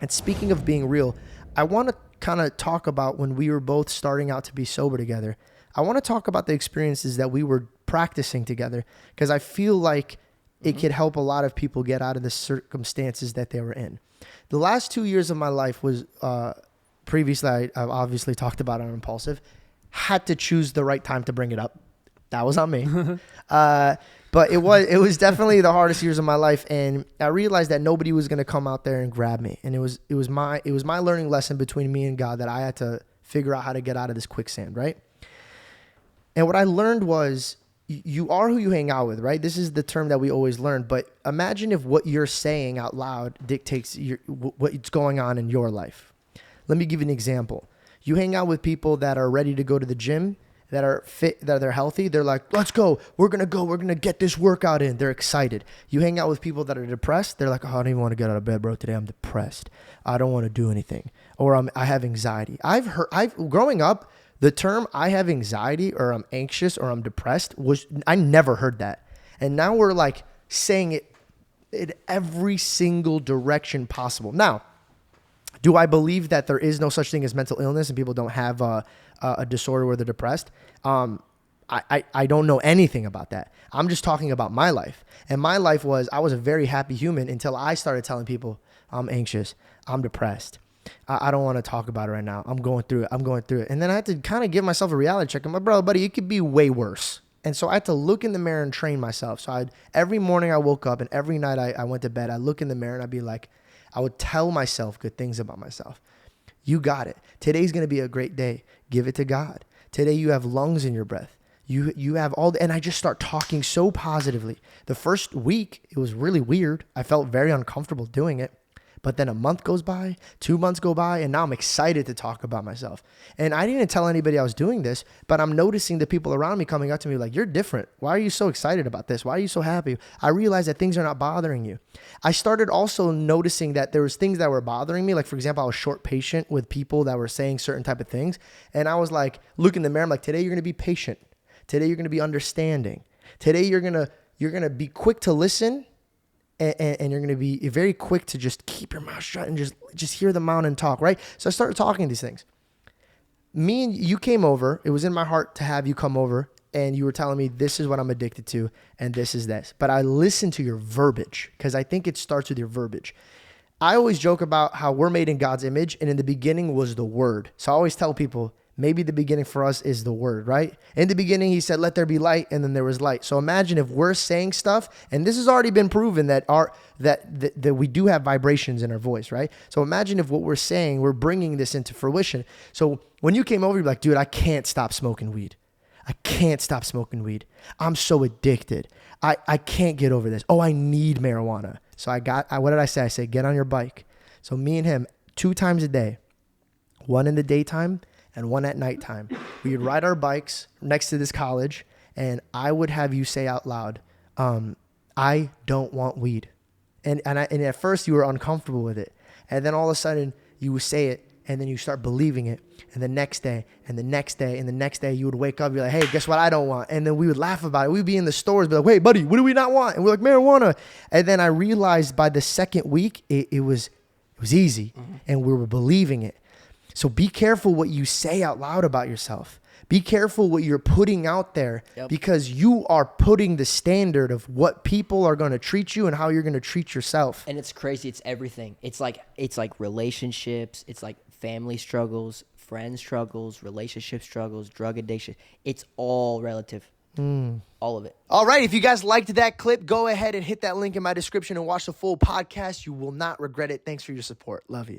And speaking of being real, I want to kind of talk about when we were both starting out to be sober together. I want to talk about the experiences that we were practicing together, because I feel like it could help a lot of people get out of the circumstances that they were in. The last 2 years of my life was, previously I've obviously talked about on Impulsive, had to choose the right time to bring it up. That was on me. But it was definitely the hardest years of my life, and I realized that nobody was going to come out there and grab me. And it was my learning lesson between me and God that I had to figure out how to get out of this quicksand, right? And what I learned was you are who you hang out with, right? This is the term that we always learn, but imagine if what you're saying out loud dictates what's going on in your life. Let me give you an example. You hang out with people that are ready to go to the gym, that are fit, that they're healthy. They're like, let's go. We're going to get this workout in. They're excited. You hang out with people that are depressed. They're like, oh, I don't even want to get out of bed, bro. Today I'm depressed. I don't want to do anything. Or I have anxiety. Growing up, the term I have anxiety or I'm anxious or I'm depressed I never heard that. And now we're like saying it in every single direction possible. Now, do I believe that there is no such thing as mental illness and people don't have a disorder where they're depressed? I don't know anything about that. I'm just talking about my life. And my life I was a very happy human until I started telling people I'm anxious, I'm depressed. I don't want to talk about it right now. I'm going through it. And then I had to kind of give myself a reality check. I'm like, bro, buddy, it could be way worse. And so I had to look in the mirror and train myself. So every morning I woke up and every night I went to bed, I look in the mirror and I'd be like, I would tell myself good things about myself. You got it. Today's going to be a great day. Give it to God. Today you have lungs in your breath. You have and I just start talking so positively. The first week, it was really weird. I felt very uncomfortable doing it. But then a month goes by, 2 months go by, and now I'm excited to talk about myself. And I didn't tell anybody I was doing this, but I'm noticing the people around me coming up to me like, you're different. Why are you so excited about this? Why are you so happy? I realized that things are not bothering you. I started also noticing that there was things that were bothering me. Like, for example, I was short patient with people that were saying certain type of things. And I was like, look in the mirror, I'm like, today you're going to be patient. Today you're going to be understanding. Today you're going to be quick to listen. And you're going to be very quick to just keep your mouth shut and just hear the mountain talk, right? So I started talking these things. Me and you came over. It was in my heart to have you come over, and you were telling me this is what I'm addicted to and this is this. But I listened to your verbiage because I think it starts with your verbiage. I always joke about how we're made in God's image, and in the beginning was the Word. So I always tell people, maybe the beginning for us is the Word, right? In the beginning, he said, let there be light, and then there was light. So imagine if we're saying stuff, and this has already been proven that we do have vibrations in our voice, right? So imagine if what we're saying, we're bringing this into fruition. So when you came over, you're like, dude, I can't stop smoking weed. I can't stop smoking weed. I'm so addicted. I can't get over this. Oh, I need marijuana. So what did I say? I said, get on your bike. So me and him, 2 times a day, one in the daytime and one at nighttime. We would ride our bikes next to this college, and I would have you say out loud, I don't want weed. And at first you were uncomfortable with it. And then all of a sudden you would say it, and then you start believing it. And the next day, and the next day, and the next day, you would wake up, you're like, hey, guess what I don't want? And then we would laugh about it. We'd be in the stores, be like, wait, buddy, what do we not want? And we're like, marijuana. And then I realized by the second week, it was easy, and we were believing it. So be careful what you say out loud about yourself. Be careful what you're putting out there, because you are putting the standard of what people are going to treat you and how you're going to treat yourself. And it's crazy. It's everything. It's like relationships. It's like family struggles, friend struggles, relationship struggles, drug addiction. It's all relative. All of it. All right. If you guys liked that clip, go ahead and hit that link in my description and watch the full podcast. You will not regret it. Thanks for your support. Love you.